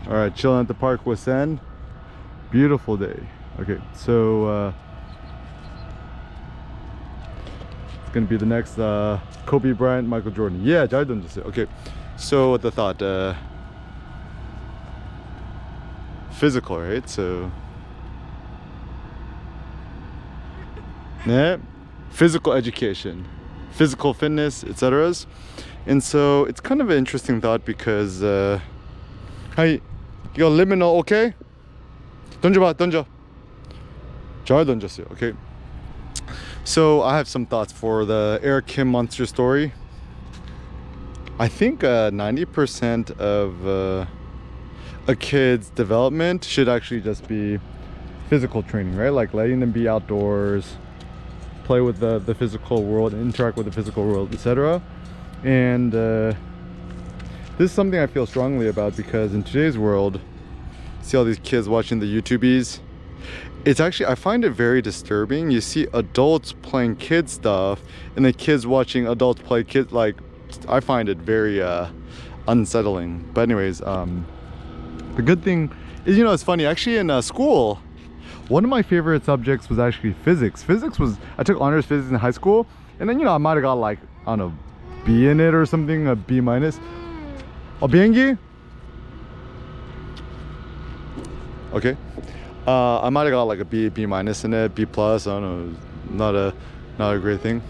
All right, chilling at the park with Sen. Beautiful day. Okay, so it's gonna be the next Kobe Bryant, Michael Jordan. Yeah, 잘 던졌어요. Okay, so what the thought? Physical, right? So, yeah, physical education, physical fitness, etc. And so it's kind of an interesting thought because, hey, 이거 liminal, okay? 던져봐, 던져. 잘 던졌어요. Okay. So I have some thoughts for the Eric Kim monster story. I think 90% of a kid's development should actually just be physical training, right? Like letting them be outdoors, play with the physical world, interact with the physical world, etc. And this is something I feel strongly about because in today's world, see all these kids watching the YouTubies. It's actually, I find it very disturbing. You see adults playing kid stuff and the kids watching adults play kids. Like, I find it very unsettling. But anyways, the good thing is, it's funny. Actually, in school, one of my favorite subjects was actually physics. I took honors physics in high school, and then I might have got like, I don't know, B in it or something, a B minus. 비행기? Okay. I might have got like a B minus in it, B plus. I don't know, not a great thing.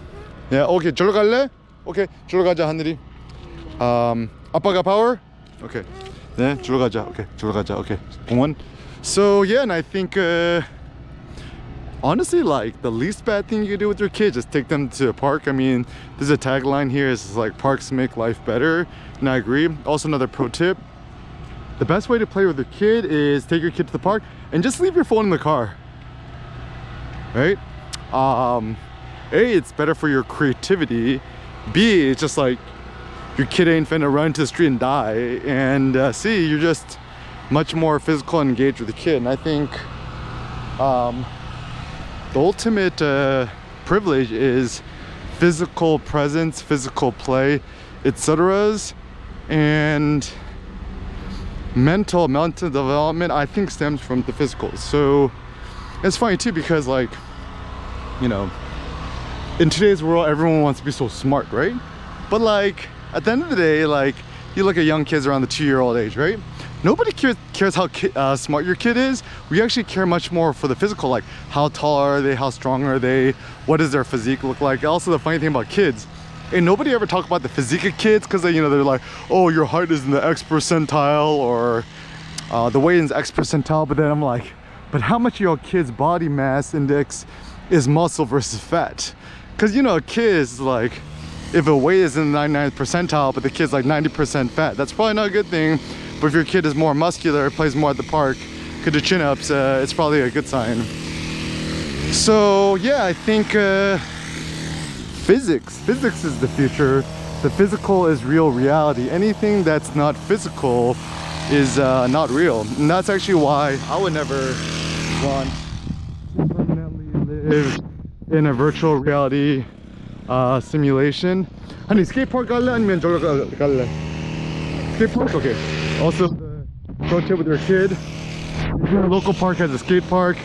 Yeah. Okay. 저로 갈래? Okay. 저로 가자 하늘이. 아빠가 power? Okay. 네, 저로 가자. Okay. 저로 가자. Okay. 공원. So yeah, and I think honestly, like the least bad thing you can do with your kids is take them to a park. I mean, there's a tagline here. It's like parks make life better, and I agree. Also, another pro tip: the best way to play with your kid is take your kid to the park and just leave your phone in the car. Right? A, it's better for your creativity. B, it's just like your kid ain't finna run to the street and die. And C, you're just much more physical and engaged with the kid. And I think the ultimate privilege is physical presence, physical play, etc. And mental development, I think, stems from the physical. So it's funny too because, like, in today's world, everyone wants to be so smart, right? But like at the end of the day, like you look at young kids around the 2-year-old age, right? Nobody cares how smart your kid is. We actually care much more for the physical, like how tall are they, how strong are they, what does their physique look like. Also, the funny thing about kids, and nobody ever talk about the physique of kids because they're like, oh, your height is in the X percentile, or the weight is X percentile. But then I'm like, but how much of your kid's body mass index is muscle versus fat? Because a kid is like, if a weight is in the 99th percentile but the kid's like 90% fat, that's probably not a good thing. But if your kid is more muscular, plays more at the park, could do chin-ups, it's probably a good sign. So yeah, I think physics is the future. The physical is real reality. Anything that's not physical is not real. And that's actually why I would never want to permanently live in a virtual reality simulation. 아니 skate park 갈래? 아니면 저기로 갈래? Skate park? Okay. Also, pro tip with your kid: if your local park has a skate park,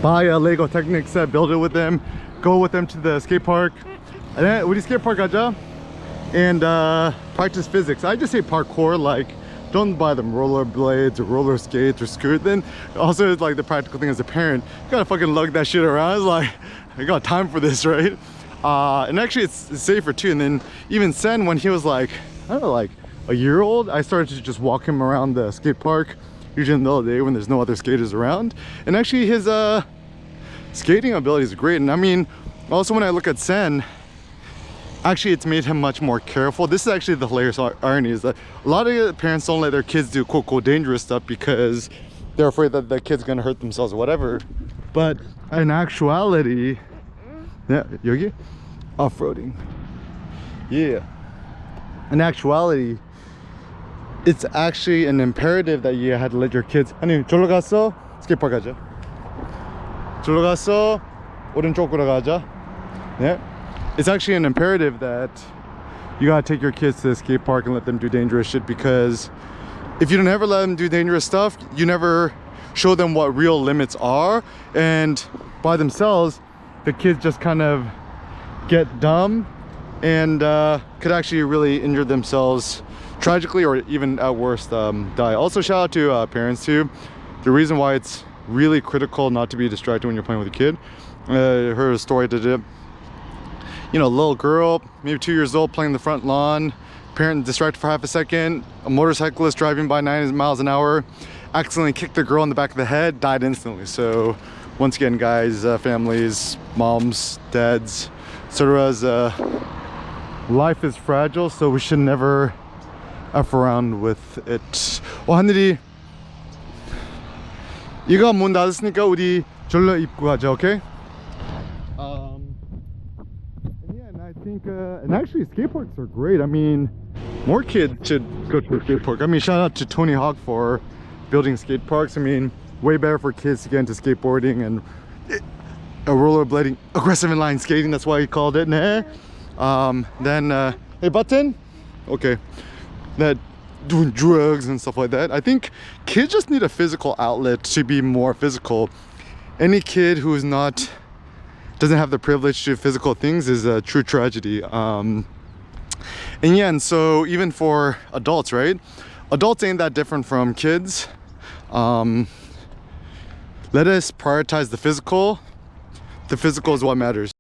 buy a Lego Technic set, build it with them, go with them to the skate park, and then 우리 skate park 가자, and practice physics. I just say parkour, like don't buy them roller blades or roller skates or scoot. Then also, like, the practical thing as a parent, you gotta fucking lug that shit around. It's like, I got time for this, right? And actually it's safer too. And then even Sen, when he was like, I don't know, like a year old, I started to just walk him around the skate park, usually in the middle of the day when there's no other skaters around. And actually his skating ability is great. And I mean, also when I look at Sen, actually it's made him much more careful. This is actually the hilarious irony, is that a lot of parents don't let their kids do quote dangerous stuff because they're afraid that the kid's gonna hurt themselves or whatever. But in actuality, yeah, 여기? Off-roading. Yeah. In actuality, it's actually an imperative that you had to let your kids. 아니, 저로 갔어? 스케이트파크 가자. 저로 갔어? 오른쪽으로 가자. Yeah. It's actually an imperative that you gotta take your kids to the skate park and let them do dangerous shit, because if you never let them do dangerous stuff, you never show them what real limits are, and by themselves the kids just kind of get dumb and could actually really injure themselves tragically, or even at worst die. Also, shout out to parents too. The reason why it's really critical not to be distracted when you're playing with a kid. I heard a story today, you know, a little girl, maybe 2 years old, playing in the front lawn, parent distracted for half a second, a motorcyclist driving by 90 miles an hour accidentally kicked the girl in the back of the head, died instantly. So once again, guys, families, moms, dads, etc., life is fragile, so we should never F around with it. 하늘이 이거 문 닫았으니까 우리 절로 입고 가자, okay? Yeah, and I think and actually skate parks are great. I mean, more kids should go to a skate park. I mean, shout out to Tony Hawk for building skate parks. I mean, way better for kids to get into skateboarding and rollerblading, aggressive inline skating, that's why he called it. Nah. Then hey, button, okay, that doing drugs and stuff like that. I think kids just need a physical outlet to be more physical. Any kid who is not, doesn't have the privilege to do physical things is a true tragedy. And yeah, and so even for adults, right? Adults ain't that different from kids. Let us prioritize the physical. The physical is what matters.